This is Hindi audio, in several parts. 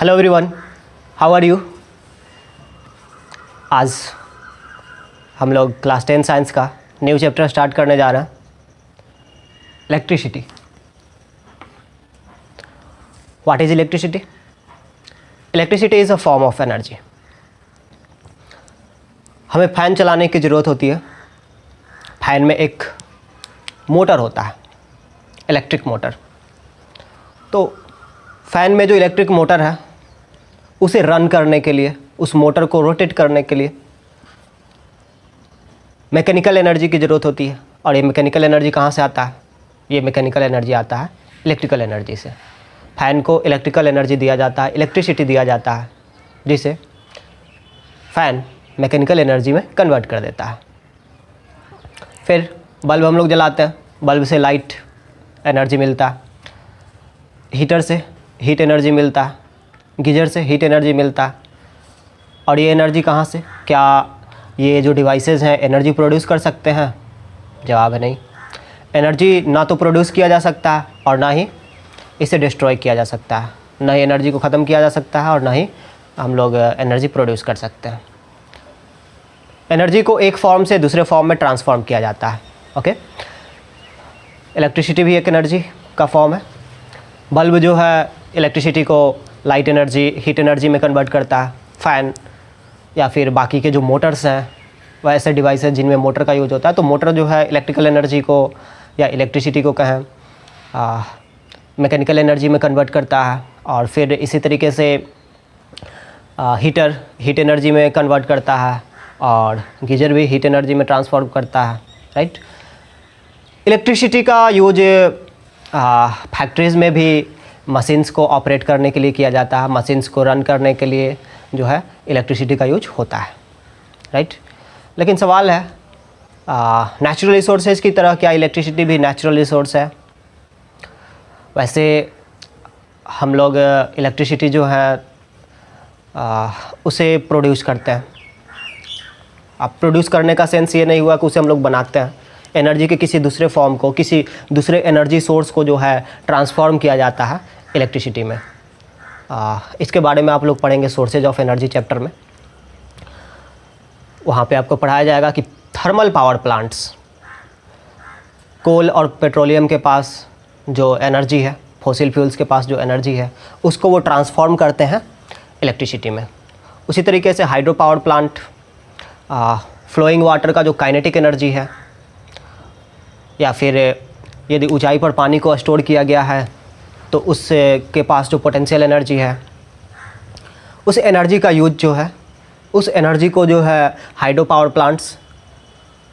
Hello everyone, how are you. आज हम लोग क्लास 10 साइंस का न्यू चैप्टर स्टार्ट करने जा रहे हैं, electricity. What is electricity? Electricity is a form of energy. हमें फ़ैन चलाने की ज़रूरत होती है। फ़ैन में एक मोटर होता है, इलेक्ट्रिक मोटर। तो फ़ैन में जो इलेक्ट्रिक मोटर है उसे रन करने के लिए, उस मोटर को रोटेट करने के लिए मैकेनिकल एनर्जी की ज़रूरत होती है। और ये मैकेनिकल एनर्जी कहाँ से आता है? ये मैकेनिकल एनर्जी आता है इलेक्ट्रिकल एनर्जी से। फ़ैन को इलेक्ट्रिकल एनर्जी दिया जाता है, इलेक्ट्रिसिटी दिया जाता है, जिसे फ़ैन मैकेनिकल एनर्जी में कन्वर्ट कर देता है। फिर बल्ब हम लोग जलाते हैं, बल्ब से लाइट एनर्जी मिलता है, हीटर से हीट एनर्जी मिलता है, गीज़र से हीट एनर्जी मिलता है। और ये एनर्जी कहाँ से, क्या ये जो डिवाइसेस हैं एनर्जी प्रोड्यूस कर सकते हैं? जवाब है नहीं। एनर्जी ना तो प्रोड्यूस किया जा सकता है और ना ही इसे डिस्ट्रॉय किया जा सकता है। ना ही एनर्जी को ख़त्म किया जा सकता है और ना ही हम लोग एनर्जी प्रोड्यूस कर सकते हैं। एनर्जी को एक फॉर्म से दूसरे फॉर्म में ट्रांसफॉर्म किया जाता है। ओके, इलेक्ट्रिसिटी भी एक एनर्जी का फॉर्म है। बल्ब जो है इलेक्ट्रिसिटी को लाइट एनर्जी, हीट एनर्जी में कन्वर्ट करता है। फ़ैन या फिर बाकी के जो मोटर्स हैं वह ऐसे डिवाइस हैं जिनमें मोटर का यूज होता है। तो मोटर जो है इलेक्ट्रिकल एनर्जी को या इलेक्ट्रिसिटी को कहें मैकेनिकल एनर्जी में कन्वर्ट करता है। और फिर इसी तरीके से हीटर हीट एनर्जी में कन्वर्ट करता है और गीज़र भी हीट एनर्जी में ट्रांसफॉर्म करता है। राइट। इलेक्ट्रिसिटी का यूज फैक्ट्रीज़ में भी मशीन्स को ऑपरेट करने के लिए किया जाता है। मशीन्स को रन करने के लिए जो है इलेक्ट्रिसिटी का यूज होता है। राइट। लेकिन सवाल है, नेचुरल रिसोर्सेज की तरह क्या इलेक्ट्रिसिटी भी नेचुरल रिसोर्स है? वैसे हम लोग इलेक्ट्रिसिटी जो है उसे प्रोड्यूस करते हैं। अब प्रोड्यूस करने का सेंस ये नहीं हुआ कि उसे हम लोग बनाते हैं। एनर्जी के किसी दूसरे फॉर्म को, किसी दूसरे एनर्जी सोर्स को जो है ट्रांसफॉर्म किया जाता है इलेक्ट्रिसिटी में। इसके बारे में आप लोग पढ़ेंगे सोर्सेज ऑफ एनर्जी चैप्टर में। वहाँ पे आपको पढ़ाया जाएगा कि थर्मल पावर प्लांट्स, कोल और पेट्रोलियम के पास जो एनर्जी है, फॉसिल फ्यूल्स के पास जो एनर्जी है, उसको वो ट्रांसफॉर्म करते हैं इलेक्ट्रिसिटी में। उसी तरीके से hydro power plant, flowing water का जो काइनेटिक एनर्जी है, या फिर यदि ऊंचाई पर पानी को स्टोर किया गया है तो उससे के पास जो पोटेंशियल एनर्जी है, उस एनर्जी का यूज जो है, उस एनर्जी को जो है हाइड्रो पावर प्लांट्स,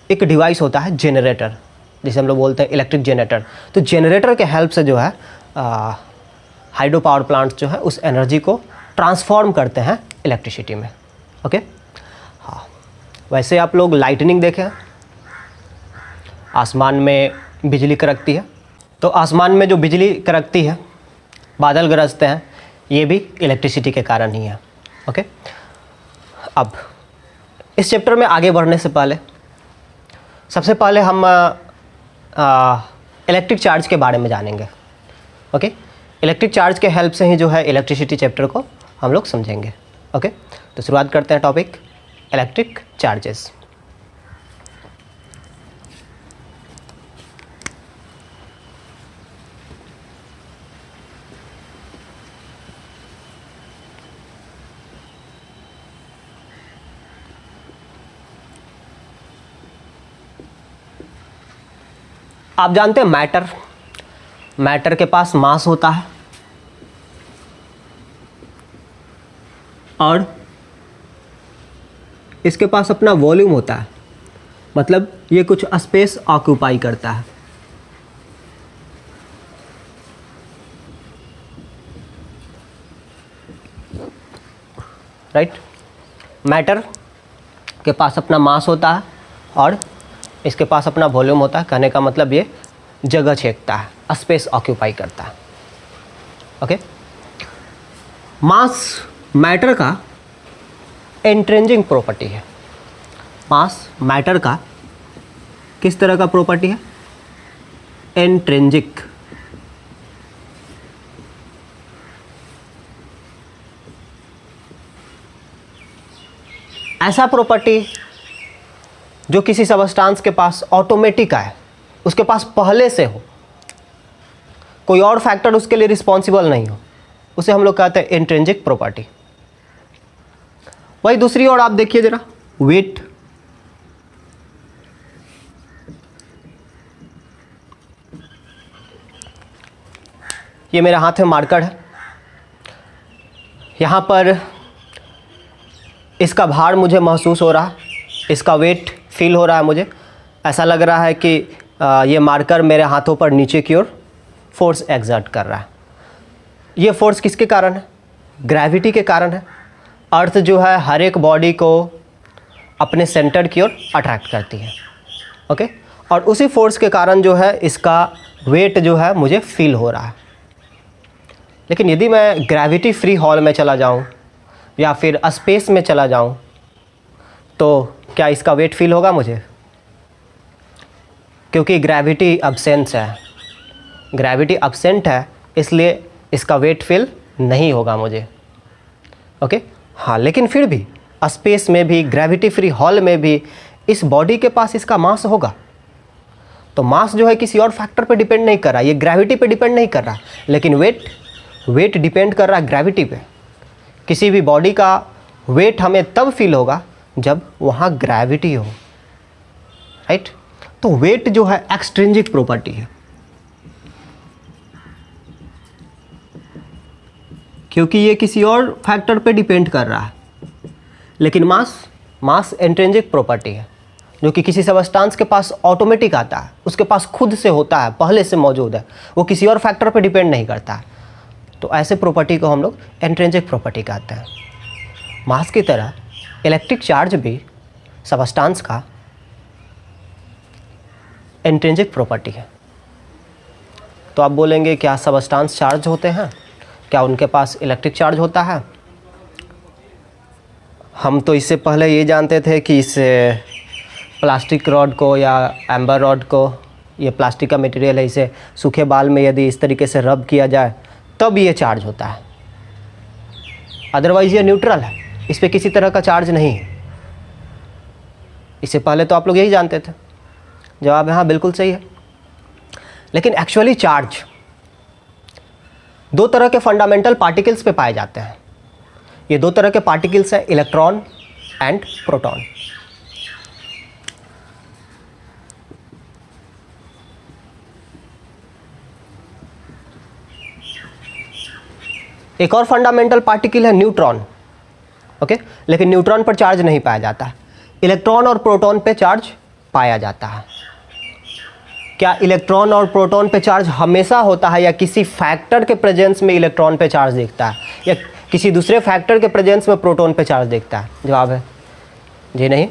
एक डिवाइस होता है जनरेटर, जिसे हम लोग बोलते हैं इलेक्ट्रिक जनरेटर। तो जनरेटर के हेल्प से जो है हाइड्रो पावर प्लांट्स जो है उस एनर्जी को ट्रांसफॉर्म करते हैं इलेक्ट्रिसिटी में। ओके। हाँ, वैसे आप लोग लाइटनिंग देखें, आसमान में बिजली कड़कती है। तो आसमान में जो बिजली कड़कती है, बादल गरजते हैं, ये भी इलेक्ट्रिसिटी के कारण ही है। ओके। अब इस चैप्टर में आगे बढ़ने से पहले सबसे पहले हम इलेक्ट्रिक चार्ज के बारे में जानेंगे। ओके। इलेक्ट्रिक चार्ज के हेल्प से ही जो है इलेक्ट्रिसिटी चैप्टर को हम लोग समझेंगे। ओके। तो शुरुआत करते हैं टॉपिक इलेक्ट्रिक चार्जेस। आप जानते हैं मैटर के पास मास होता है और इसके पास अपना वॉल्यूम होता है। मतलब ये कुछ स्पेस ऑक्यूपाई करता है। राइट। मैटर के पास अपना मास होता है और इसके पास अपना वॉल्यूम होता है। कहने का मतलब ये जगह छेकता है, स्पेस ऑक्यूपाई करता है। ओके। मास मैटर का इंट्रिंसिक प्रॉपर्टी है। मास मैटर का किस तरह का प्रॉपर्टी है? इंट्रिंसिक। ऐसा प्रॉपर्टी जो किसी सबस्टांस के पास ऑटोमेटिक है, उसके पास पहले से हो, कोई और फैक्टर उसके लिए रिस्पॉन्सिबल नहीं हो, उसे हम लोग कहते हैं इंट्रिंसिक प्रॉपर्टी। वही दूसरी ओर आप देखिए जरा, वेट। ये मेरे हाथ में मार्कर है, यहाँ पर इसका भार मुझे महसूस हो रहा है, इसका वेट फील हो रहा है, मुझे ऐसा लग रहा है कि ये मार्कर मेरे हाथों पर नीचे की ओर फोर्स एक्सर्ट कर रहा है। ये फोर्स किसके कारण है? ग्रेविटी के कारण है। अर्थ जो है हर एक बॉडी को अपने सेंटर की ओर अट्रैक्ट करती है, ओके। और उसी फोर्स के कारण जो है इसका वेट जो है मुझे फील हो रहा है। लेकिन यदि मैं ग्रेविटी फ्री हॉल में चला जाऊं या फिर स्पेस में चला जाऊं तो क्या इसका वेट फील होगा मुझे? क्योंकि ग्रेविटी अब्सेंस है, ग्रेविटी अब्सेंट है, इसलिए इसका वेट फील नहीं होगा मुझे, ओके। हाँ, लेकिन फिर भी स्पेस में भी, ग्रेविटी फ्री हॉल में भी इस बॉडी के पास इसका मास होगा। तो मास जो है किसी और फैक्टर पे डिपेंड नहीं कर रहा, ये ग्रेविटी पे डिपेंड नहीं कर रहा, लेकिन वेट डिपेंड कर रहा है ग्रेविटी पे। किसी भी बॉडी का वेट हमें तब फील होगा जब वहाँ ग्रेविटी हो, राइट। तो वेट जो है एक्सट्रिंसिक प्रॉपर्टी है, क्योंकि ये किसी और फैक्टर पे डिपेंड कर रहा है। लेकिन मास इंट्रिंसिक प्रॉपर्टी है, जो कि किसी सबस्टांस के पास ऑटोमेटिक आता है, उसके पास खुद से होता है, पहले से मौजूद है, वो किसी और फैक्टर पे डिपेंड नहीं करता है। तो ऐसे प्रॉपर्टी को हम लोग इंट्रिंसिक प्रॉपर्टी कहते हैं। मास की तरह इलेक्ट्रिक चार्ज भी सबस्टांस का इंट्रिंसिक प्रॉपर्टी है। तो आप बोलेंगे क्या सबस्टांस चार्ज होते हैं? क्या उनके पास इलेक्ट्रिक चार्ज होता है? हम तो इससे पहले ये जानते थे कि इस प्लास्टिक रॉड को या एम्बर रॉड को, ये प्लास्टिक का मटेरियल है, इसे सूखे बाल में यदि इस तरीके से रब किया जाए तब ये चार्ज होता है, अदरवाइज ये न्यूट्रल है, इस पर किसी तरह का चार्ज नहीं है। इससे पहले तो आप लोग यही जानते थे। जवाब यहाँ बिल्कुल सही है। लेकिन एक्चुअली चार्ज दो तरह के फंडामेंटल पार्टिकल्स पे पाए जाते हैं। ये दो तरह के पार्टिकल्स हैं, इलेक्ट्रॉन एंड प्रोटॉन। एक और फंडामेंटल पार्टिकल है न्यूट्रॉन, ओके। लेकिन न्यूट्रॉन पर चार्ज नहीं पाया जाता, इलेक्ट्रॉन और प्रोटॉन पे चार्ज पाया जाता है। क्या इलेक्ट्रॉन और प्रोटॉन पे चार्ज हमेशा होता है, या किसी फैक्टर के प्रेजेंस में इलेक्ट्रॉन पे चार्ज दिखता है, या किसी दूसरे फैक्टर के प्रेजेंस में प्रोटॉन पे चार्ज दिखता है? जवाब है जी नहीं।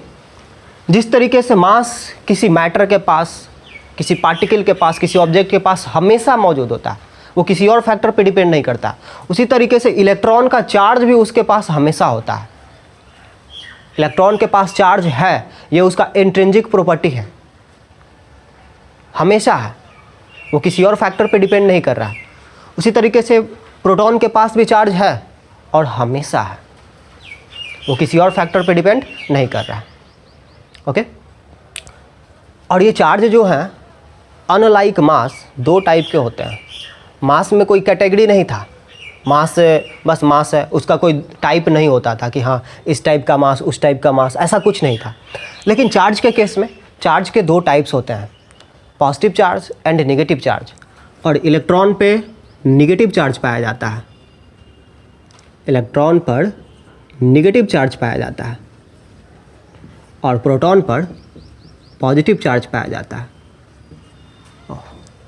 जिस तरीके से मास किसी मैटर के पास, किसी पार्टिकल के पास, किसी ऑब्जेक्ट के पास हमेशा मौजूद होता है, वो किसी और फैक्टर पे डिपेंड नहीं करता, उसी तरीके से इलेक्ट्रॉन का चार्ज भी उसके पास हमेशा होता है। इलेक्ट्रॉन के पास चार्ज है, ये उसका इंट्रिंसिक प्रॉपर्टी है, हमेशा है, वो किसी और फैक्टर पे डिपेंड नहीं कर रहा। उसी तरीके से प्रोटॉन के पास भी चार्ज है और हमेशा है, वो किसी और फैक्टर पे डिपेंड नहीं कर रहा, ओके। और ये चार्ज जो है अनलाइक मास दो टाइप के होते हैं। मास में कोई कैटेगरी नहीं था, मास बस मास है, उसका कोई टाइप नहीं होता था कि हाँ इस टाइप का मास, उस टाइप का मास, ऐसा कुछ नहीं था। लेकिन चार्ज के केस में चार्ज के दो टाइप्स होते हैं, positive charge and negative charge. और इलेक्ट्रॉन पे नेगेटिव चार्ज पाया जाता है, इलेक्ट्रॉन पर नेगेटिव चार्ज पाया जाता है, और प्रोटॉन पर पॉजिटिव चार्ज पाया जाता है।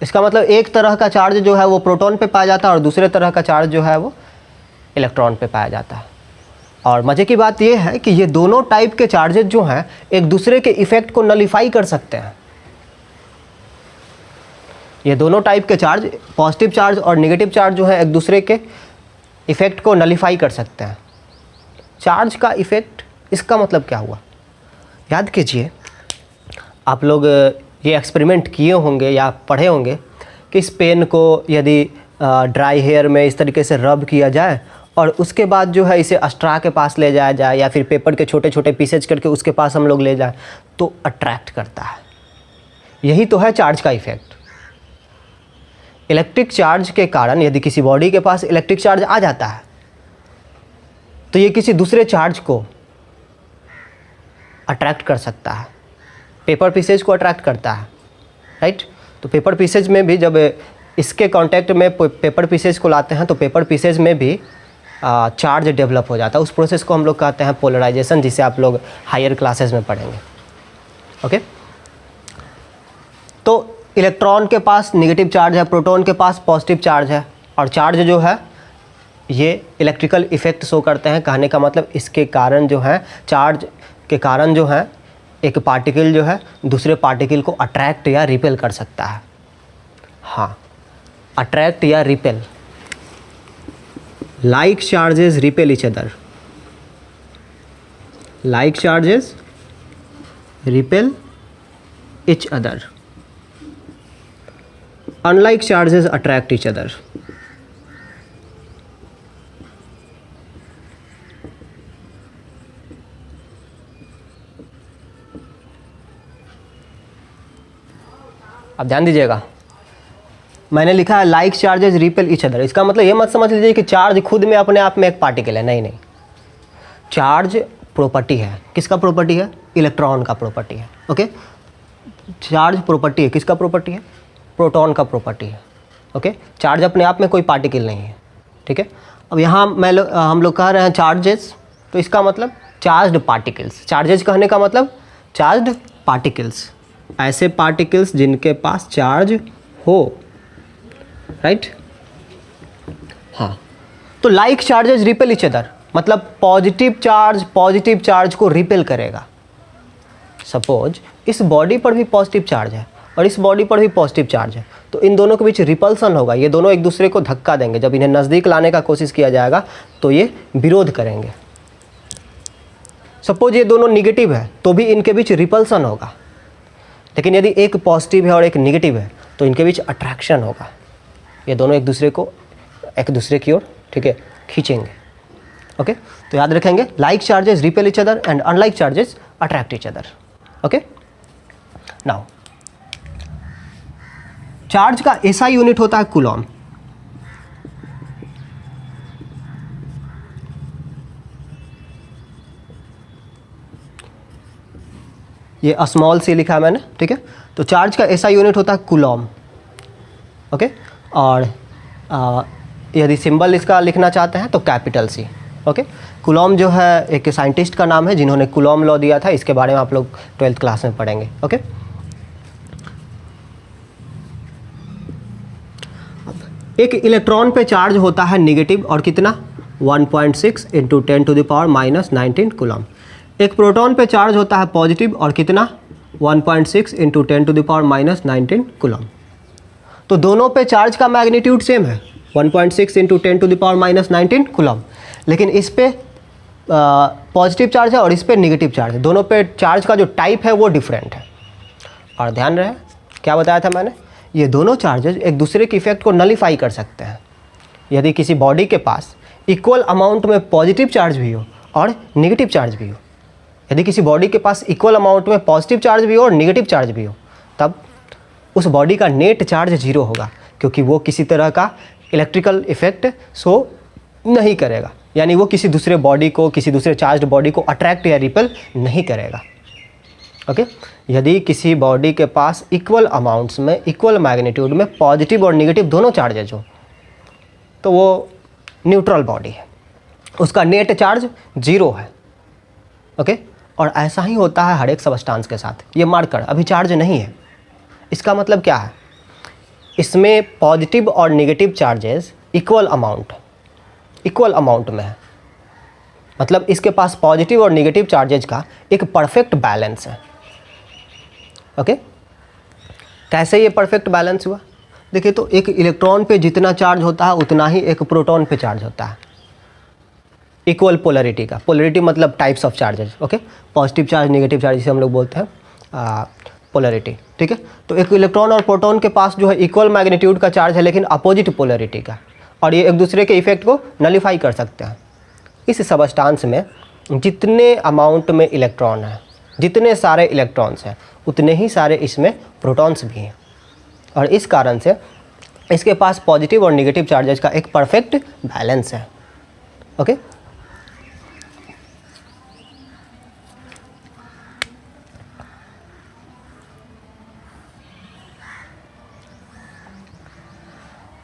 इसका मतलब एक तरह का चार्ज जो है वो प्रोटॉन पे पाया जाता है और दूसरे तरह का चार्ज जो है वो इलेक्ट्रॉन पे पाया जाता है। और मज़े की बात ये है कि ये दोनों टाइप के चार्जेस जो हैं एक दूसरे के इफ़ेक्ट को नलीफाई कर सकते हैं। ये दोनों टाइप के चार्ज, पॉजिटिव चार्ज और नेगेटिव चार्ज जो है एक दूसरे के इफ़ेक्ट को नलीफाई कर सकते हैं। चार्ज का इफ़ेक्ट, इसका मतलब क्या हुआ? याद कीजिए, आप लोग ये एक्सपेरिमेंट किए होंगे या पढ़े होंगे कि इस पेन को यदि ड्राई हेयर में इस तरीके से रब किया जाए और उसके बाद जो है इसे अस्ट्रा के पास ले जाया जाए या फिर पेपर के छोटे छोटे पीसेज करके उसके पास हम लोग ले जाएं तो अट्रैक्ट करता है। यही तो है चार्ज का इफेक्ट। इलेक्ट्रिक चार्ज के कारण यदि किसी बॉडी के पास इलेक्ट्रिक चार्ज आ जाता है तो ये किसी दूसरे चार्ज को अट्रैक्ट कर सकता है, पेपर पीसेज को अट्रैक्ट करता है, राइट। तो पेपर पीसेज में भी जब इसके कांटेक्ट में पेपर पीसेज को लाते हैं तो पेपर पीसेज में भी चार्ज डेवलप हो जाता है। उस प्रोसेस को हम लोग कहते हैं पोलराइजेशन, जिसे आप लोग हायर क्लासेस में पढ़ेंगे। ओके, तो इलेक्ट्रॉन के पास नेगेटिव चार्ज है, प्रोटॉन के पास पॉजिटिव चार्ज है, और चार्ज जो है ये इलेक्ट्रिकल इफेक्ट शो करते हैं। कहने का मतलब इसके कारण जो है, चार्ज के कारण जो है एक पार्टिकल जो है दूसरे पार्टिकल को अट्रैक्ट या रिपेल कर सकता है। हाँ, अट्रैक्ट या repel. Like charges repel each other, like charges repel each other, unlike charges attract each other. अब ध्यान दीजिएगा, मैंने लिखा है like charges repel each other. इसका मतलब ये मत समझ लीजिए कि चार्ज खुद में अपने आप में एक पार्टिकल है, नहीं नहीं। चार्ज प्रॉपर्टी है, किसका प्रॉपर्टी है? इलेक्ट्रॉन का प्रॉपर्टी है। ओके, चार्ज प्रॉपर्टी है, किसका प्रॉपर्टी है? प्रोटॉन का प्रॉपर्टी है। ओके, चार्ज अपने आप में कोई पार्टिकल नहीं है, ठीक है। अब यहाँ हम लोग कह रहे हैं चार्जेस, तो इसका मतलब चार्ज्ड पार्टिकल्स। चार्जेस कहने का मतलब चार्ज्ड पार्टिकल्स, ऐसे पार्टिकल्स जिनके पास चार्ज हो, राइट। हाँ, तो like charges repel each other मतलब पॉजिटिव चार्ज को रिपेल करेगा। सपोज इस बॉडी पर भी पॉजिटिव चार्ज है और इस बॉडी पर भी पॉजिटिव चार्ज है, तो इन दोनों के बीच रिपल्सन होगा। ये दोनों एक दूसरे को धक्का देंगे। जब इन्हें नज़दीक लाने का कोशिश किया जाएगा तो ये विरोध करेंगे। सपोज ये दोनों निगेटिव है तो भी इनके बीच रिपल्सन होगा, लेकिन यदि एक पॉजिटिव है और एक निगेटिव है तो इनके बीच अट्रैक्शन होगा। ये दोनों एक दूसरे की ओर, ठीक है, खींचेंगे। ओके, तो याद रखेंगे like charges repel each other and unlike charges attract each other. Okay, now charge का ऐसा यूनिट होता है कूलॉम। ये स्मॉल सी लिखा है मैंने, ठीक है। तो चार्ज का ऐसा यूनिट होता है कूलॉम। ओके, और यदि सिंबल इसका लिखना चाहते हैं तो कैपिटल सी। ओके, कूलॉम जो है एक साइंटिस्ट का नाम है जिन्होंने कूलॉम लॉ दिया था। इसके बारे में आप लोग 12th क्लास में पढ़ेंगे। ओके, एक इलेक्ट्रॉन पे चार्ज होता है नेगेटिव और कितना 1.6 × 10⁻⁻19 कूलॉम। एक प्रोटॉन पे चार्ज होता है पॉजिटिव और कितना 1.6 × 10⁻⁻19 कूलॉम। तो दोनों पे चार्ज का मैग्नीट्यूड सेम है 1.6 × 10⁻⁻19 कूलॉम, लेकिन इस पे पॉजिटिव चार्ज है और इस पे नेगेटिव चार्ज है। दोनों पे चार्ज का जो टाइप है वो डिफरेंट है। और ध्यान रहे क्या बताया था मैंने, ये दोनों चार्जेस एक दूसरे के इफेक्ट को नलीफाई कर सकते हैं। यदि किसी बॉडी के पास इक्वल अमाउंट में पॉजिटिव चार्ज भी हो और नेगेटिव चार्ज भी हो, यदि किसी बॉडी के पास इक्वल अमाउंट में पॉजिटिव चार्ज भी हो और नेगेटिव चार्ज भी हो, तब उस बॉडी का नेट चार्ज 0 होगा, क्योंकि वो किसी तरह का इलेक्ट्रिकल इफेक्ट शो नहीं करेगा। यानी वो किसी दूसरे बॉडी को, किसी दूसरे चार्ज्ड बॉडी को अट्रैक्ट या रिपेल नहीं करेगा। ओके, यदि किसी बॉडी के पास इक्वल अमाउंट्स में, इक्वल मैग्नीट्यूड में पॉजिटिव और नेगेटिव दोनों चार्जेज हो, तो वो न्यूट्रल बॉडी है, उसका नेट चार्ज 0 है। ओके, और ऐसा ही होता है हर एक सबस्टांस के साथ। ये मार्कर अभी चार्ज नहीं है, इसका मतलब क्या है, इसमें पॉजिटिव और नेगेटिव चार्जेस इक्वल अमाउंट में है। मतलब इसके पास पॉजिटिव और नेगेटिव चार्जेज का एक परफेक्ट बैलेंस है। ओके, कैसे ये परफेक्ट बैलेंस हुआ? देखिए, तो एक इलेक्ट्रॉन पे जितना चार्ज होता है उतना ही एक प्रोटॉन पे चार्ज होता है। इक्वल पोलरिटी का, पोलरिटी मतलब types of charges. Okay, positive charge, negative charge, जिसे हम लोग बोलते हैं पोलरिटी, ठीक है। तो एक इलेक्ट्रॉन और प्रोटॉन के पास जो है इक्वल मैग्नीट्यूड का चार्ज है, लेकिन अपोजिट पोलरिटी का। और ये एक दूसरे के इफेक्ट को नलीफाई कर सकते हैं। इस सबस्टांस में जितने अमाउंट में इलेक्ट्रॉन है, जितने सारे इलेक्ट्रॉन्स हैं, उतने ही सारे इसमें प्रोटॉन्स भी हैं, और इस कारण से इसके पास पॉजिटिव और नेगेटिव चार्जेस का एक परफेक्ट बैलेंस है। ओके,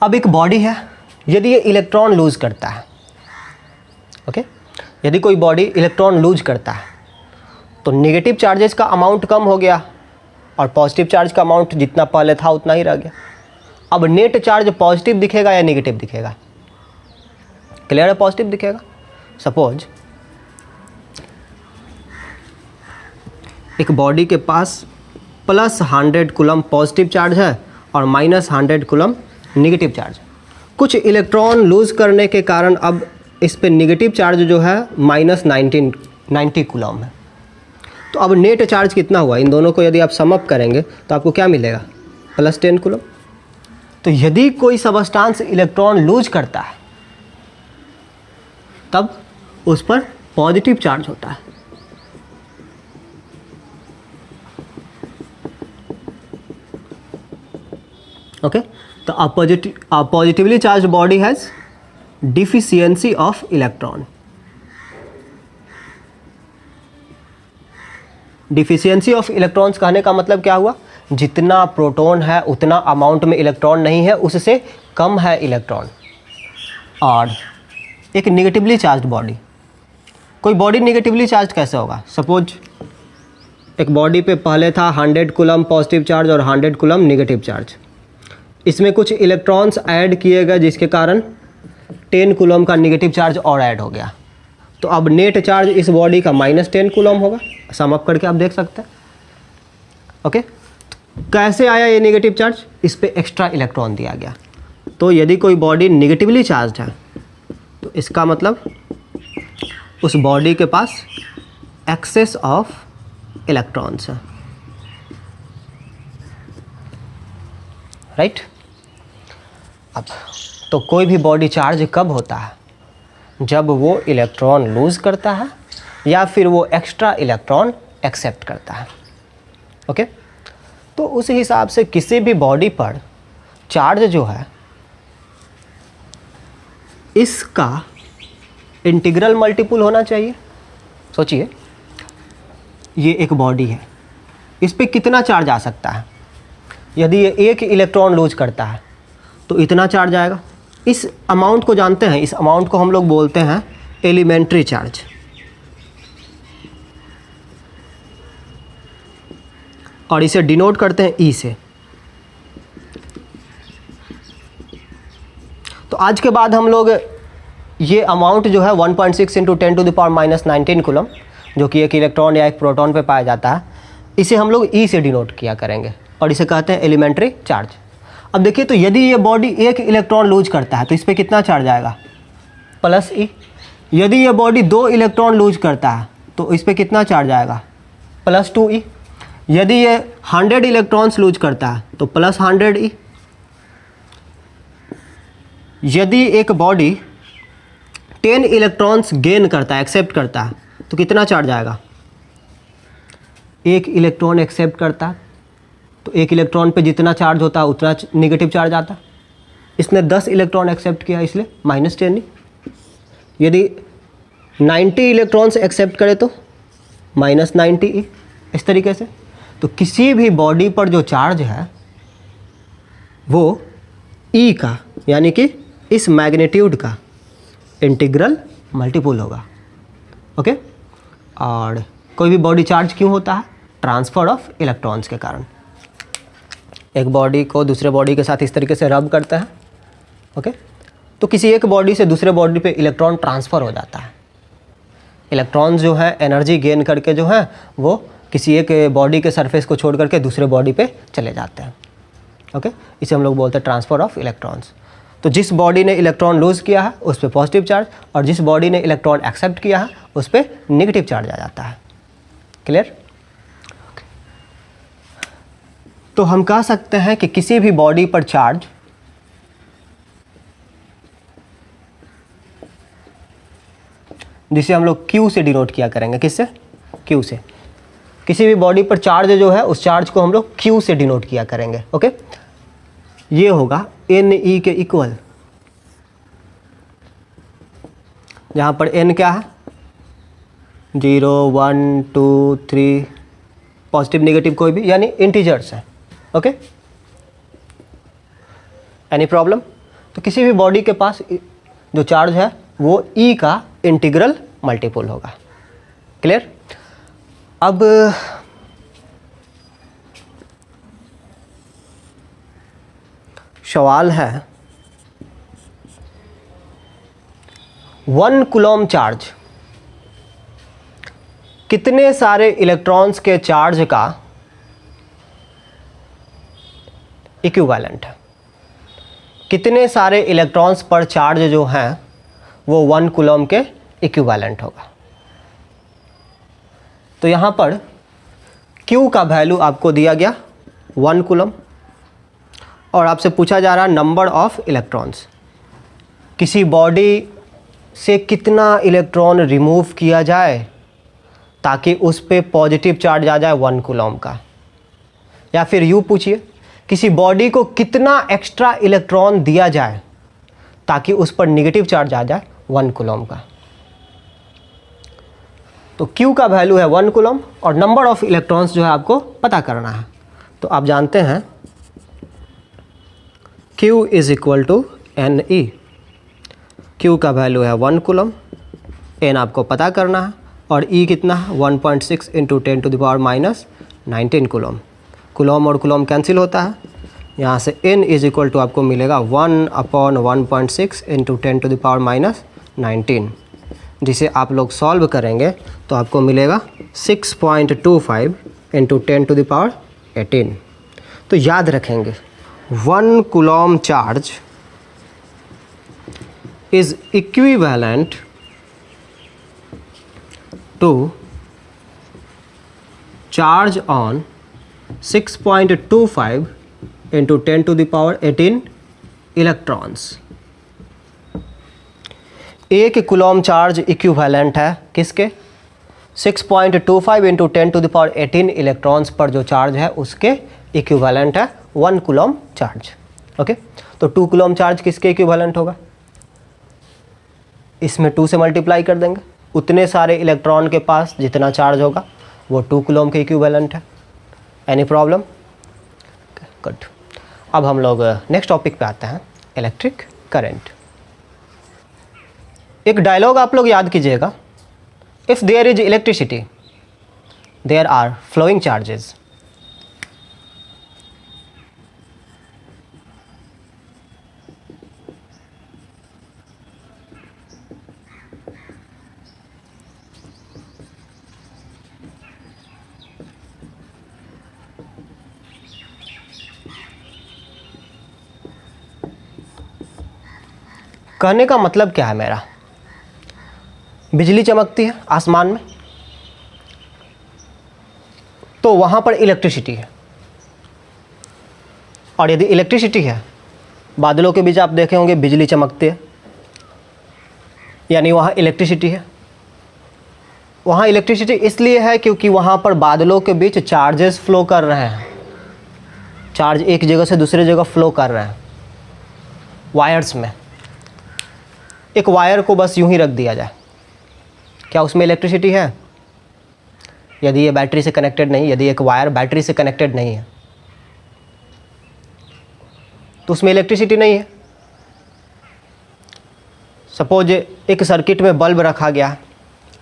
अब एक बॉडी है, यदि ये इलेक्ट्रॉन लूज करता है, ओके, यदि कोई बॉडी इलेक्ट्रॉन लूज करता है तो नेगेटिव चार्जेस का अमाउंट कम हो गया और पॉजिटिव चार्ज का अमाउंट जितना पहले था उतना ही रह गया। अब नेट चार्ज पॉजिटिव दिखेगा या नेगेटिव दिखेगा? क्लियर है, पॉजिटिव दिखेगा। सपोज एक बॉडी के पास प्लस 100 कूलम पॉजिटिव चार्ज है और माइनस 100 कूलम नेगेटिव चार्ज। कुछ इलेक्ट्रॉन लूज करने के कारण अब इस पे नेगेटिव चार्ज जो है माइनस 90 कूलम है। तो अब नेट चार्ज कितना हुआ? इन दोनों को यदि आप सम अप करेंगे तो आपको क्या मिलेगा? Plus 10 coulomb. तो यदि कोई सबस्टांस इलेक्ट्रॉन लूज करता है तब उस पर पॉजिटिव चार्ज होता है। ओके, तो a positively charged body has deficiency of electron. Deficiency of electrons कहने का मतलब क्या हुआ? जितना प्रोटॉन है उतना अमाउंट में इलेक्ट्रॉन नहीं है, उससे कम है इलेक्ट्रॉन। और एक नेगेटिवली चार्ज्ड बॉडी, कोई बॉडी नेगेटिवली चार्ज कैसे होगा? सपोज एक बॉडी पे पहले था 100 कूलम पॉजिटिव चार्ज और 100 कूलम नेगेटिव चार्ज। इसमें कुछ इलेक्ट्रॉन्स ऐड किए गए जिसके कारण 10 कूलम का नेगेटिव चार्ज और ऐड हो गया। तो अब नेट चार्ज इस बॉडी का माइनस 10 कूलम होगा। सम अप करके आप देख सकते हैं। ओके, कैसे आया ये नेगेटिव चार्ज? इस पे एक्स्ट्रा इलेक्ट्रॉन दिया गया। तो यदि कोई बॉडी नेगेटिवली चार्ज है तो इसका मतलब उस बॉडी के पास एक्सेस ऑफ इलेक्ट्रॉन्स है, राइट। अब तो कोई भी बॉडी चार्ज कब होता है? जब वो इलेक्ट्रॉन लूज करता है या फिर वो एक्स्ट्रा इलेक्ट्रॉन एक्सेप्ट करता है। ओके, तो उस हिसाब से किसी भी बॉडी पर चार्ज जो है इसका इंटीग्रल मल्टीपल होना चाहिए। सोचिए, ये एक बॉडी है, इस पे कितना चार्ज आ सकता है? यदि ये एक इलेक्ट्रॉन लूज करता है तो इतना चार्ज आएगा। इस अमाउंट को जानते हैं, इस अमाउंट को हम लोग बोलते हैं एलिमेंट्री चार्ज। और इसे डिनोट करते हैं ई से। तो आज के बाद हम लोग ये अमाउंट जो है 1.6 × 10⁻⁻19 कूलम, जो कि एक इलेक्ट्रॉन या एक प्रोटॉन पे पाया जाता है, इसे हम लोग ई से डिनोट किया करेंगे और इसे कहते हैं एलिमेंट्री चार्ज। अब देखिए, तो यदि ये बॉडी एक इलेक्ट्रॉन लूज करता है तो इस पर कितना चार्ज आएगा? प्लस ई। यदि ये बॉडी 2 इलेक्ट्रॉन लूज करता है तो इस पर कितना चार्ज आएगा? Plus 2e। यदि ये 100 इलेक्ट्रॉन्स लूज करता है तो प्लस 100e। यदि एक बॉडी 10 इलेक्ट्रॉन्स गेन करता है, एक्सेप्ट करता है, तो कितना चार्ज आएगा? एक इलेक्ट्रॉन एक्सेप्ट करता है तो एक इलेक्ट्रॉन पे जितना चार्ज होता है उतना नेगेटिव चार्ज आता है। इसने 10 इलेक्ट्रॉन एक्सेप्ट किया इसलिए -10e। यदि 90 इलेक्ट्रॉन्स एक्सेप्ट करे तो -90e। इस तरीके से तो किसी भी बॉडी पर जो चार्ज है वो ई का, यानी कि इस मैग्नीट्यूड का इंटीग्रल मल्टीपल होगा। ओके, और कोई भी बॉडी चार्ज क्यों होता है? ट्रांसफ़र ऑफ इलेक्ट्रॉन्स के कारण। एक बॉडी को दूसरे बॉडी के साथ इस तरीके से रब करता है। ओके, तो किसी एक बॉडी से दूसरे बॉडी पे इलेक्ट्रॉन ट्रांसफ़र हो जाता है। इलेक्ट्रॉन्स जो है एनर्जी गेन करके जो है वो किसी एक बॉडी के सरफेस को छोड़ करके दूसरे बॉडी पे चले जाते हैं। ओके, इसे हम लोग बोलते हैं ट्रांसफ़र ऑफ इलेक्ट्रॉन्स। तो जिस बॉडी ने इलेक्ट्रॉन लूज़ किया है उस पर पॉजिटिव चार्ज, और जिस बॉडी ने इलेक्ट्रॉन एक्सेप्ट किया है उस पर नेगेटिव चार्ज आ जाता है। क्लियर? तो हम कह सकते हैं कि किसी भी बॉडी पर चार्ज जिसे हम लोग Q से डिनोट किया करेंगे। किससे? Q से। किसी भी बॉडी पर चार्ज जो है उस चार्ज को हम लोग Q से डिनोट किया करेंगे। ओके, ये होगा Ne के इक्वल, जहाँ पर N क्या है 0 1 2 3 पॉजिटिव नेगेटिव कोई भी, यानी इंटीजर्स है। Okay, any problem? तो किसी भी बॉडी के पास जो चार्ज है वो E का इंटीग्रल मल्टीपल होगा। क्लियर? अब सवाल है 1 कूलम चार्ज कितने सारे इलेक्ट्रॉन्स के चार्ज का इक्विवेलेंट है? कितने सारे इलेक्ट्रॉन्स पर चार्ज जो हैं वो 1 कूलम के इक्विवेलेंट होगा। तो यहाँ पर Q का वैल्यू आपको दिया गया 1 कूलम और आपसे पूछा जा रहा नंबर ऑफ इलेक्ट्रॉन्स। किसी बॉडी से कितना इलेक्ट्रॉन रिमूव किया जाए ताकि उस पे पॉजिटिव चार्ज आ जाए 1 कूलम का, या फिर यूँ पूछिए किसी बॉडी को कितना एक्स्ट्रा इलेक्ट्रॉन दिया जाए ताकि उस पर नेगेटिव चार्ज आ जाए 1 कूलम का। तो Q का वैल्यू है 1 कूलम और नंबर ऑफ इलेक्ट्रॉन्स जो है आपको पता करना है। तो आप जानते हैं Q is equal to Ne। Q का वैल्यू है 1 कूलम, N आपको पता करना है और E कितना है 1.6 into 10 to the power minus 19 coulomb. Coulomb और कूलम कैंसिल होता है, यहाँ से N इज इक्वल टू आपको मिलेगा 1/1.6 into 10 to the power minus 19, जिसे आप लोग सॉल्व करेंगे तो आपको मिलेगा 6.25 इंटू 10 टू द पावर 18। तो याद रखेंगे 1 coulomb charge is equivalent to charge on 6.25 into 10 to the power 18 electrons। 1 coulomb charge equivalent है किसके? 6.25 into 10 to the power 18 electrons पर जो चार्ज है उसके इक्विवेलेंट है 1 कूलम चार्ज। ओके, तो 2 कूलम चार्ज किसके इक्विवेलेंट होगा? इसमें 2 से मल्टीप्लाई कर देंगे, उतने सारे इलेक्ट्रॉन के पास जितना चार्ज होगा वो 2 कूलम के इक्विवेलेंट है। Any problem? गुड। अब हम लोग नेक्स्ट टॉपिक पे आते हैं, इलेक्ट्रिक करंट। एक डायलॉग आप लोग याद कीजिएगा, if there is electricity there are flowing charges. कहने का मतलब क्या है मेरा, बिजली चमकती है आसमान में तो वहाँ पर इलेक्ट्रिसिटी है, और यदि इलेक्ट्रिसिटी है बादलों के बीच आप देखे होंगे बिजली चमकती है, यानी वहाँ इलेक्ट्रिसिटी है। वहाँ इलेक्ट्रिसिटी इसलिए है क्योंकि वहाँ पर बादलों के बीच चार्जेस फ्लो कर रहे हैं, चार्ज एक जगह से दूसरे जगह फ्लो कर रहे हैं वायर्स में। एक वायर को बस यूं ही रख दिया जाए, क्या उसमें इलेक्ट्रिसिटी है? यदि ये बैटरी से कनेक्टेड नहीं, यदि एक वायर बैटरी से कनेक्टेड नहीं है तो उसमें इलेक्ट्रिसिटी नहीं है। सपोज एक सर्किट में बल्ब रखा गया,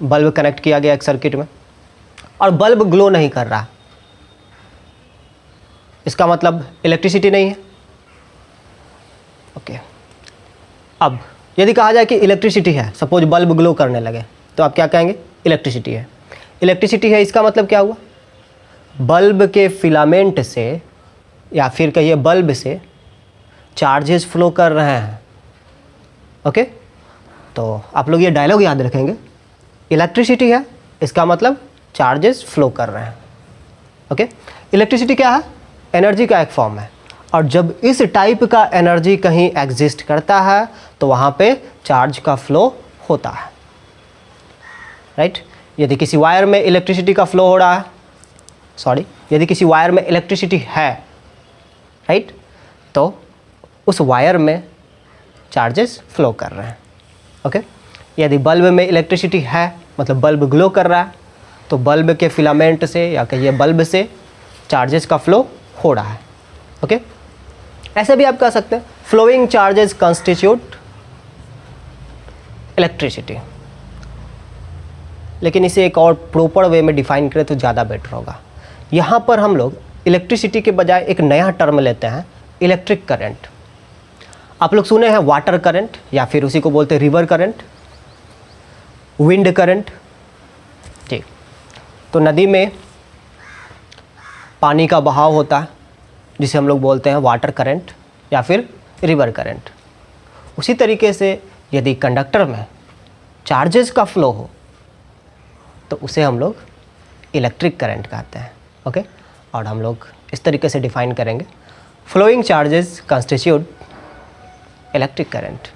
बल्ब कनेक्ट किया गया एक सर्किट में और बल्ब ग्लो नहीं कर रहा, इसका मतलब इलेक्ट्रिसिटी नहीं है। ओके, अब यदि कहा जाए कि इलेक्ट्रिसिटी है, सपोज बल्ब ग्लो करने लगे, तो आप क्या कहेंगे? इलेक्ट्रिसिटी है। इलेक्ट्रिसिटी है इसका मतलब क्या हुआ? बल्ब के फिलामेंट से या फिर कहिए बल्ब से चार्जेस फ्लो कर रहे हैं। ओके, तो आप लोग ये डायलॉग याद रखेंगे, इलेक्ट्रिसिटी है इसका मतलब चार्जेस फ्लो कर रहे हैं। ओके, इलेक्ट्रिसिटी क्या है? एनर्जी का एक फॉर्म है, और जब इस टाइप का एनर्जी कहीं एग्जिस्ट करता है तो वहाँ पे चार्ज का फ्लो होता है। राइट। यदि किसी वायर में इलेक्ट्रिसिटी का फ्लो हो रहा है, यदि किसी वायर में इलेक्ट्रिसिटी है, राइट, तो उस वायर में चार्जेस फ्लो कर रहे हैं। ओके। यदि बल्ब में इलेक्ट्रिसिटी है, मतलब बल्ब ग्लो कर रहा है, तो बल्ब के फिलामेंट से या कहिए बल्ब से चार्जेस का फ्लो हो रहा है। ओके। ऐसे भी आप कह सकते हैं फ्लोइंग चार्जेस कॉन्स्टिट्यूट इलेक्ट्रिसिटी, लेकिन इसे एक और प्रॉपर वे में डिफाइन करें तो ज़्यादा बेटर होगा। यहाँ पर हम लोग इलेक्ट्रिसिटी के बजाय एक नया टर्म लेते हैं, इलेक्ट्रिक करंट। आप लोग सुने हैं वाटर करंट, या फिर उसी को बोलते हैं रिवर करंट, विंड करंट। जी, तो नदी में पानी का बहाव होता है जिसे हम लोग बोलते हैं वाटर करंट या फिर रिवर करंट। उसी तरीके से यदि कंडक्टर में चार्जेस का फ्लो हो तो उसे हम लोग इलेक्ट्रिक करंट कहते हैं। ओके। और हम लोग इस तरीके से डिफाइन करेंगे, flowing charges constitute electric current.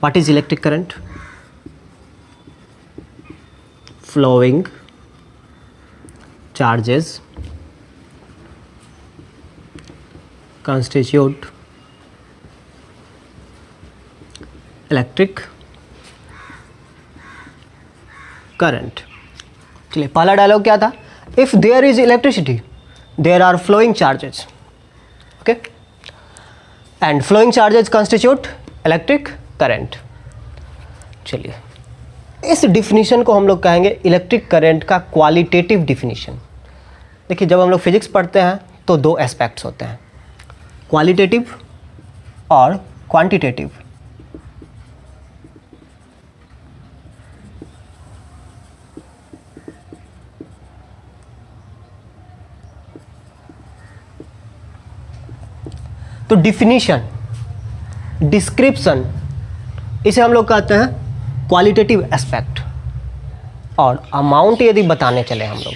What is electric current? Flowing charges constitute electric current। चलिए, पहला डायलॉग क्या था? If there is electricity, there are flowing charges. Okay? And flowing charges constitute electric current. चलिए, इस डिफिनीशन को हम लोग कहेंगे इलेक्ट्रिक करंट का क्वालिटेटिव डिफिनीशन। देखिए, जब हम लोग फिजिक्स पढ़ते हैं तो दो एस्पेक्ट्स होते हैं, क्वालिटेटिव और क्वांटिटेटिव। तो डिफिनीशन, डिस्क्रिप्शन, इसे हम लोग कहते हैं क्वालिटेटिव एस्पेक्ट। और अमाउंट यदि बताने चले हम लोग,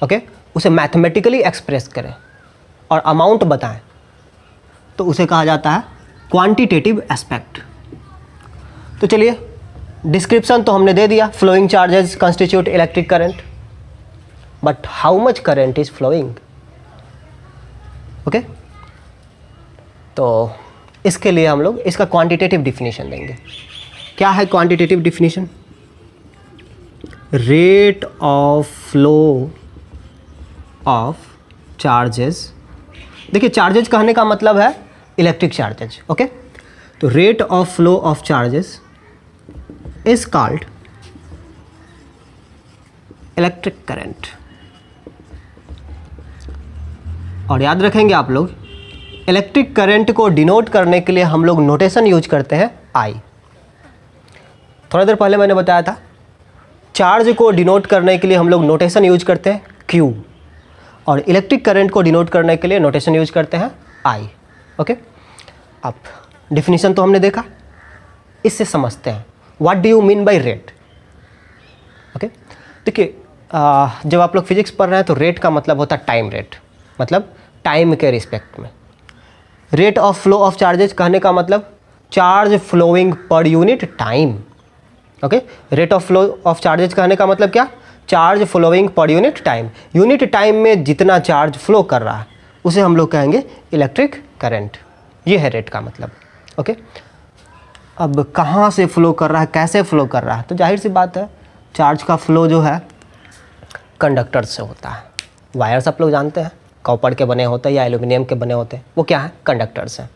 ओके, उसे मैथमेटिकली एक्सप्रेस करें और अमाउंट बताएं तो उसे कहा जाता है क्वांटिटेटिव एस्पेक्ट। तो चलिए, डिस्क्रिप्शन तो हमने दे दिया, flowing charges constitute electric current, but how much current is flowing. Okay, तो इसके लिए हम लोग इसका क्वांटिटेटिव डिफिनीशन देंगे। क्या है quantitative definition? Rate of flow of charges. देखिए, चार्जेस कहने का मतलब है इलेक्ट्रिक चार्जेस। ओके, तो rate of flow of charges is called electric current. और याद रखेंगे आप लोग, इलेक्ट्रिक करंट को डिनोट करने के लिए हम लोग नोटेशन यूज करते हैं आई। थोड़ा देर पहले मैंने बताया था, चार्ज को डिनोट करने के लिए हम लोग नोटेशन यूज करते हैं क्यू, और इलेक्ट्रिक करंट को डिनोट करने के लिए नोटेशन यूज करते हैं आई। ओके, अब डिफिनीशन तो हमने देखा, इससे समझते हैं what do you mean by rate. Okay, देखिए, जब आप लोग फिजिक्स पढ़ रहे हैं तो रेट का मतलब होता है टाइम रेट, मतलब टाइम के रिस्पेक्ट में। Rate of flow of charges कहने का मतलब charge flowing per unit time. ओके, rate of flow of charges कहने का मतलब क्या? Charge flowing per unit time. Unit time में जितना चार्ज फ्लो कर रहा है उसे हम लोग कहेंगे इलेक्ट्रिक करंट। ये है रेट का मतलब। ओके, अब कहाँ से फ्लो कर रहा है, कैसे फ्लो कर रहा है? तो जाहिर सी बात है, चार्ज का फ्लो जो है कंडक्टर से होता है। वायर्स आप लोग जानते हैं, कॉपर के बने होते हैं या एल्यूमिनियम के बने होते हैं, वो क्या है? कंडक्टर्स हैं।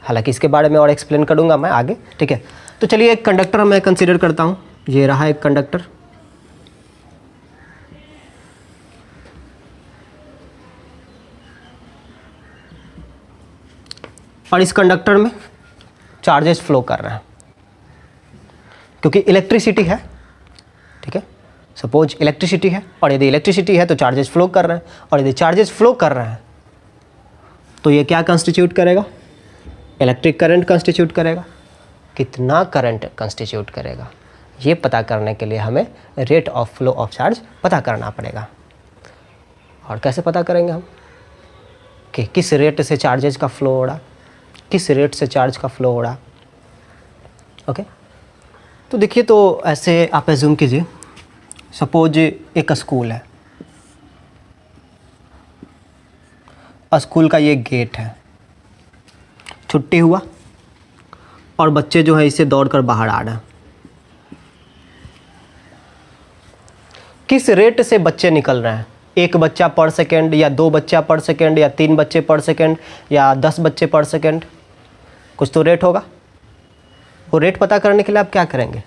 हालांकि इसके बारे में और एक्सप्लेन करूंगा मैं आगे, ठीक है। तो चलिए, एक कंडक्टर मैं कंसीडर करता हूँ, ये रहा एक कंडक्टर। और इस कंडक्टर में चार्जेस फ्लो कर रहे हैं क्योंकि इलेक्ट्रिसिटी है, ठीक है। सपोज इलेक्ट्रिसिटी है, और यदि इलेक्ट्रिसिटी है तो चार्जेस फ्लो कर रहे हैं, और यदि चार्जेस फ्लो कर रहे हैं तो ये क्या कंस्टिट्यूट करेगा? इलेक्ट्रिक करंट कंस्टिट्यूट करेगा। कितना करंट कंस्टिट्यूट करेगा, ये पता करने के लिए हमें rate of flow of charge पता करना पड़ेगा। और कैसे पता करेंगे हम? कि किस रेट से चार्जेस का फ्लो हो रहा, किस रेट से चार्ज का फ्लो हो रहा। ओके, तो देखिए, तो ऐसे आप एज्यूम कीजिए, सपोज एक स्कूल है, स्कूल का ये गेट है, छुट्टी हुआ और बच्चे जो है इसे दौड़कर बाहर आ रहे हैं। किस रेट से बच्चे निकल रहे हैं, 1 बच्चा पर सेकेंड या 2 बच्चा पर सेकेंड या 3 बच्चे पर सेकेंड या 10 बच्चे पर सेकेंड, कुछ तो रेट होगा। वो रेट पता करने के लिए आप क्या करेंगे,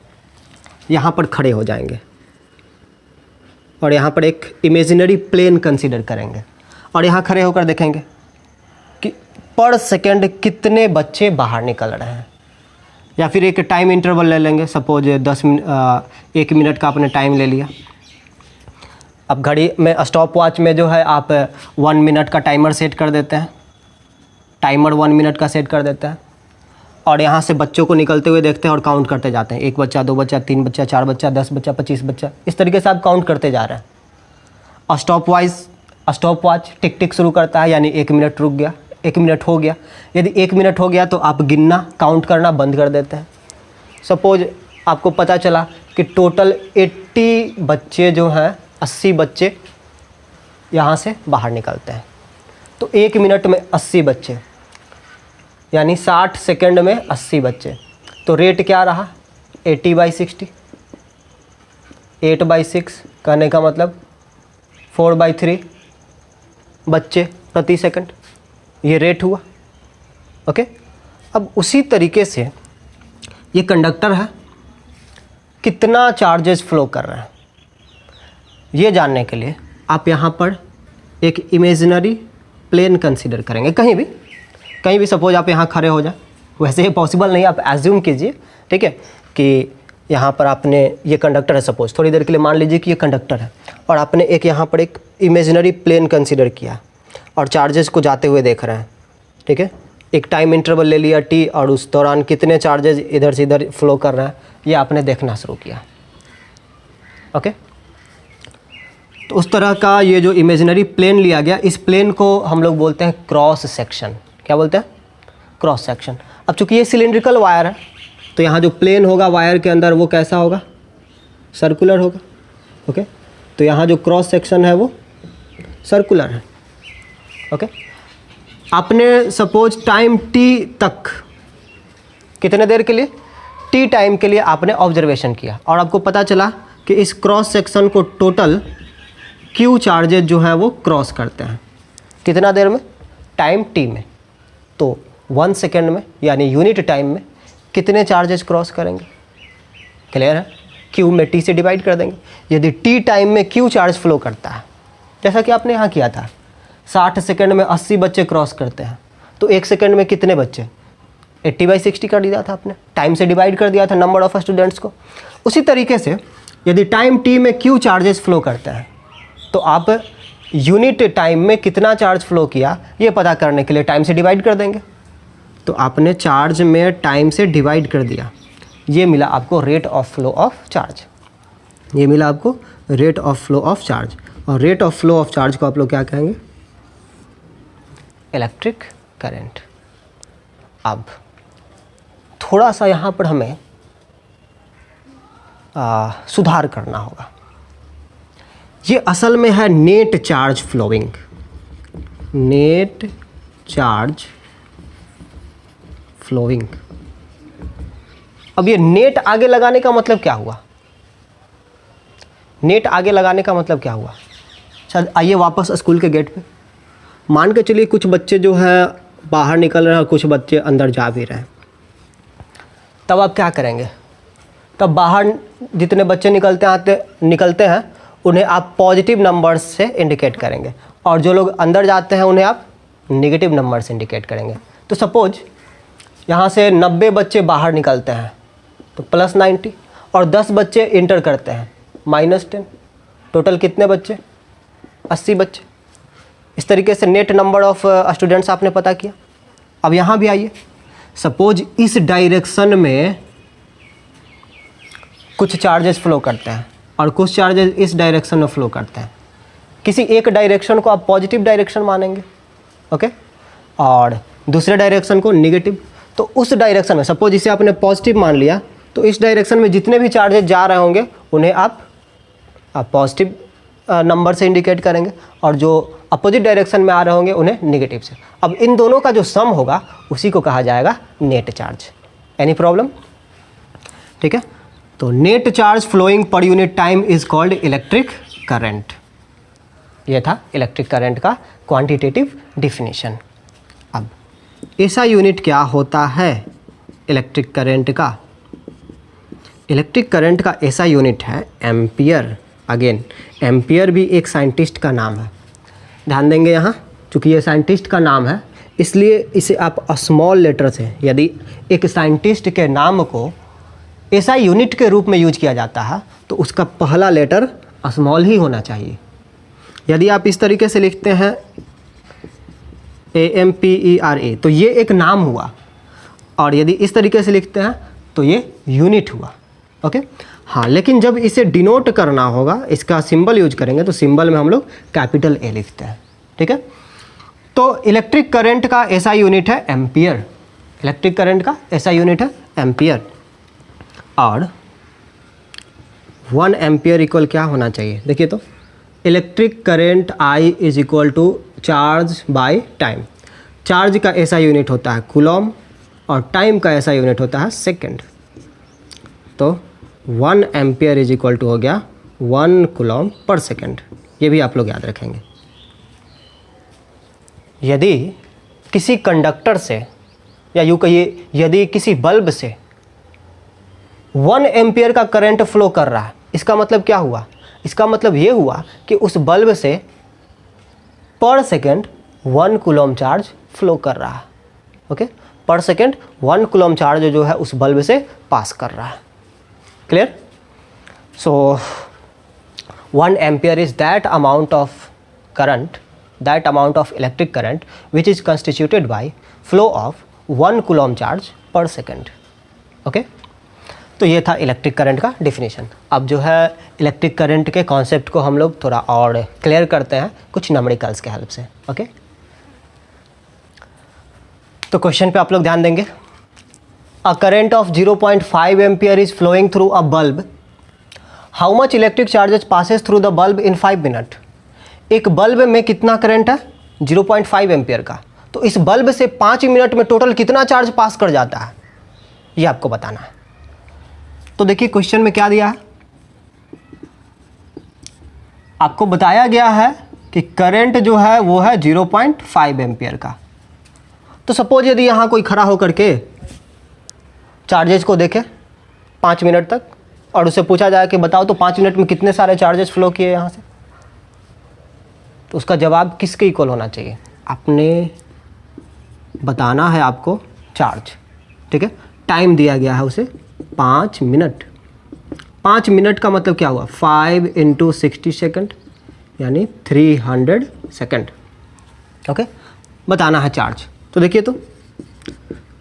यहाँ पर खड़े हो जाएंगे और यहाँ पर एक इमेजिनरी प्लेन कंसीडर करेंगे और यहाँ खड़े होकर देखेंगे कि पर सेकेंड कितने बच्चे बाहर निकल रहे हैं। या फिर एक टाइम इंटरवल ले लेंगे, सपोज 1 मिनट का आपने टाइम ले लिया। अब घड़ी में स्टॉप वॉच में जो है आप 1 मिनट का टाइमर सेट कर देते हैं, टाइमर 1 मिनट का सेट कर देते हैं और यहाँ से बच्चों को निकलते हुए देखते हैं और काउंट करते जाते हैं, 1 बच्चा, 2 बच्चा, 3 बच्चा, 4 बच्चा, 10 बच्चा, 25 बच्चा, इस तरीके से आप काउंट करते जा रहे हैं। और स्टॉप वॉच टिक टिक शुरू करता है, यानी 1 मिनट रुक गया, 1 मिनट हो गया। यदि 1 मिनट हो गया तो आप गिनना, काउंट करना बंद कर देते हैं। सपोज आपको पता चला कि टोटल 80 बच्चे जो हैं, 80 बच्चे यहाँ से बाहर निकलते हैं, तो 1 मिनट में 80 बच्चे, यानी 60 सेकंड में 80 बच्चे। तो रेट क्या रहा, 80/60, 8/6, कहने का मतलब 4/3 बच्चे प्रति सेकंड, ये रेट हुआ। ओके, अब उसी तरीके से ये कंडक्टर है, कितना चार्जेस फ्लो कर रहा है, ये जानने के लिए आप यहाँ पर एक इमेजिनरी प्लेन कंसीडर करेंगे। कहीं भी सपोज आप यहाँ खड़े हो जाए, वैसे ये पॉसिबल नहीं, आप एज्यूम कीजिए, ठीक है, कि यहाँ पर आपने ये कंडक्टर है, सपोज थोड़ी देर के लिए मान लीजिए कि ये कंडक्टर है और आपने एक यहाँ पर एक इमेजिनरी प्लेन कंसीडर किया और चार्जेस को जाते हुए देख रहे हैं, ठीक है। एक टाइम इंटरवल ले लिया t और उस दौरान कितने चार्जेस इधर से इधर फ्लो कर रहे हैं, ये आपने देखना शुरू किया। ओके, तो उस तरह का ये जो इमेजिनरी प्लेन लिया गया, इस प्लेन को हम लोग बोलते हैं क्रॉस सेक्शन। क्या बोलते हैं, क्रॉस सेक्शन। अब चूंकि ये सिलिंड्रिकल वायर है, तो यहाँ जो प्लेन होगा वायर के अंदर वो कैसा होगा, सर्कुलर होगा। ओके, तो यहाँ जो क्रॉस सेक्शन है वो सर्कुलर है। ओके, आपने सपोज टाइम t तक, कितने देर के लिए, t टाइम के लिए आपने ऑब्जर्वेशन किया और आपको पता चला कि इस क्रॉस सेक्शन को टोटल q चार्जेस जो है वो क्रॉस करते हैं। कितना देर में, टाइम t में। तो 1 सेकेंड में यानी यूनिट टाइम में कितने चार्जेस क्रॉस करेंगे, क्लियर है, q में t से डिवाइड कर देंगे। यदि t टाइम में q चार्ज फ्लो करता है, जैसा कि आपने यहाँ किया था, 60 सेकेंड में 80 बच्चे क्रॉस करते हैं, तो 1 सेकेंड में कितने बच्चे, 80/60 कर दिया था आपने, टाइम से डिवाइड कर दिया था नंबर ऑफ स्टूडेंट्स को। उसी तरीके से यदि टाइम t में q चार्जेस फ्लो करते हैं, तो आप यूनिट टाइम में कितना चार्ज फ्लो किया ये पता करने के लिए टाइम से डिवाइड कर देंगे। तो आपने चार्ज में टाइम से डिवाइड कर दिया, ये मिला आपको rate of flow of charge, ये मिला आपको rate of flow of charge. और rate of flow of charge को आप लोग क्या कहेंगे, इलेक्ट्रिक करंट। अब थोड़ा सा यहाँ पर हमें सुधार करना होगा। ये असल में है net charge flowing, net charge flowing. अब ये नेट आगे लगाने का मतलब क्या हुआ, नेट आगे लगाने का मतलब क्या हुआ। अच्छा, आइए वापस स्कूल के गेट पे। मान के चलिए कुछ बच्चे जो है बाहर निकल रहे हैं और कुछ बच्चे अंदर जा भी रहे हैं, तब आप क्या करेंगे, तब बाहर जितने बच्चे निकलते हैं उन्हें आप पॉजिटिव नंबर्स से इंडिकेट करेंगे और जो लोग अंदर जाते हैं उन्हें आप नेगेटिव नंबर से इंडिकेट करेंगे। तो सपोज यहाँ से 90 बच्चे बाहर निकलते हैं तो +90 और 10 बच्चे इंटर करते हैं -10, टोटल कितने बच्चे, 80 बच्चे। इस तरीके से नेट नंबर ऑफ स्टूडेंट्स आपने पता किया। अब यहाँ भी आइए, सपोज इस डायरेक्शन में कुछ चार्जेस फ्लो करते हैं और कुछ चार्जेस इस डायरेक्शन में फ्लो करते हैं। किसी एक डायरेक्शन को आप पॉजिटिव डायरेक्शन मानेंगे ओके, और दूसरे डायरेक्शन को नेगेटिव। तो उस डायरेक्शन में सपोज इसे आपने पॉजिटिव मान लिया, तो इस डायरेक्शन में जितने भी चार्जेस जा रहे होंगे उन्हें आप पॉजिटिव नंबर से इंडिकेट करेंगे, और जो अपोजिट डायरेक्शन में आ रहे होंगे उन्हें नेगेटिव से। अब इन दोनों का जो सम होगा उसी को कहा जाएगा नेट चार्ज। Any problem? ठीक है, तो net charge flowing per unit time is called electric current. यह था इलेक्ट्रिक करंट का क्वांटिटेटिव डिफिनीशन। अब ऐसा यूनिट क्या होता है इलेक्ट्रिक करंट का? इलेक्ट्रिक करंट का ऐसा यूनिट है एम्पियर। अगेन एम्पियर भी एक साइंटिस्ट का नाम है, ध्यान देंगे यहाँ, चूँकि ये साइंटिस्ट का नाम है इसलिए इसे आप स्मॉल लेटर से, यदि एक साइंटिस्ट के नाम को ऐसा यूनिट के रूप में यूज किया जाता है तो उसका पहला लेटर स्मॉल ही होना चाहिए। यदि आप इस तरीके से लिखते हैं AMPERA तो ये एक नाम हुआ, और यदि इस तरीके से लिखते हैं तो ये यूनिट हुआ। ओके, हाँ, लेकिन जब इसे डिनोट करना होगा, इसका सिंबल यूज करेंगे, तो सिंबल में हम लोग कैपिटल A लिखते हैं। ठीक है, तो इलेक्ट्रिक करंट का ऐसा यूनिट है एम्पियर। इलेक्ट्रिक करंट का ऐसा यूनिट है एम्पियर, और 1 एम्पियर इक्वल क्या होना चाहिए? देखिए तो electric current I is equal to charge by time. Charge का ऐसा यूनिट होता है कूलॉम, और टाइम का ऐसा यूनिट होता है सेकंड। तो 1 एम्पियर इज इक्वल टू हो गया 1 कूलॉम पर सेकंड। ये भी आप लोग याद रखेंगे। यदि किसी कंडक्टर से, या यूँ कहिए यदि किसी बल्ब से 1 एम्पियर का करंट फ्लो कर रहा है, इसका मतलब क्या हुआ? इसका मतलब ये हुआ कि उस बल्ब से पर सेकंड 1 कूलॉम चार्ज फ्लो कर रहा है। ओके, पर सेकंड 1 कूलॉम चार्ज जो है उस बल्ब से पास कर रहा है। Clear? So 1 ampere is that amount of current, that amount of electric current which is constituted by flow of 1 coulomb charge per second. Okay, तो ये था इलेक्ट्रिक करंट का डिफिनीशन। अब जो है इलेक्ट्रिक करंट के कॉन्सेप्ट को हम लोग थोड़ा और क्लियर करते हैं कुछ न्यूमेरिकल्स के हेल्प से। ओके, तो क्वेश्चन पे आप लोग ध्यान देंगे। A current of 0.5 ampere is flowing through a bulb, how much electric charges passes through the bulb in 5 minute. एक बल्ब में कितना करंट है? 0.5 एम्पियर का। तो इस बल्ब से 5 मिनट में टोटल कितना चार्ज पास कर जाता है, ये आपको बताना है। तो देखिए क्वेश्चन में क्या दिया है, आपको बताया गया है कि करंट जो है वो है 0.5 एम्पियर का। तो सपोज यदि यहाँ कोई खड़ा होकर के चार्जेस को देखे 5 मिनट तक, और उससे पूछा जाए कि बताओ तो 5 मिनट में कितने सारे चार्जेस फ्लो किए यहाँ से, तो उसका जवाब किसके इक्वल होना चाहिए? आपने बताना है आपको चार्ज। ठीक है, टाइम दिया गया है उसे 5 मिनट। 5 मिनट का मतलब क्या हुआ? 5 × 60 सेकंड यानी 300 सेकंड। ओके, बताना है चार्ज। तो देखिए तो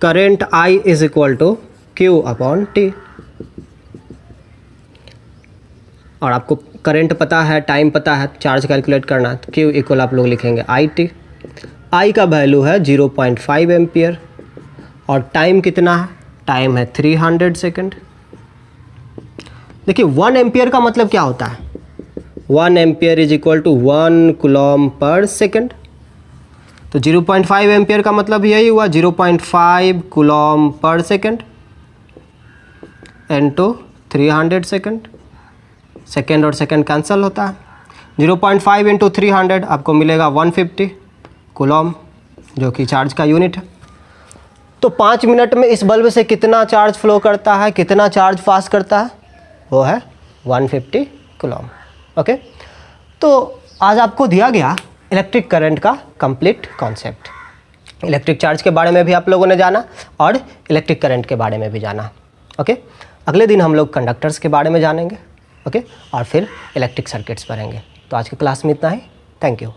current I is equal to Q/T, और आपको करंट पता है, टाइम पता है, चार्ज कैलकुलेट करना है, तो Q इक्वल आप लोग लिखेंगे IT। I का वैल्यू है 0.5 एम्पियर, और टाइम कितना है? टाइम है 300 सेकंड। देखिए 1 एम्पियर का मतलब क्या होता है? 1 ampere is equal to 1 coulomb per second. तो 0.5 एम्पियर का मतलब यही हुआ 0.5 Coulomb per second into 300 second. Second और सेकेंड कैंसिल होता है। 0.5 × 300 आपको मिलेगा 150 कूलॉम, जो कि चार्ज का यूनिट है। तो 5 मिनट में इस बल्ब से कितना चार्ज फ्लो करता है, कितना चार्ज पास करता है? वो है 150 कूलॉम। ओके, तो आज आपको दिया गया इलेक्ट्रिक करंट का कंप्लीट कॉन्सेप्ट। इलेक्ट्रिक चार्ज के बारे में भी आप लोगों ने जाना और इलेक्ट्रिक करंट के बारे में भी जाना। ओके, अगले दिन हम लोग कंडक्टर्स के बारे में जानेंगे। ओके, और फिर इलेक्ट्रिक सर्किट्स पढ़ेंगे। तो आज की क्लास में इतना ही। Thank you.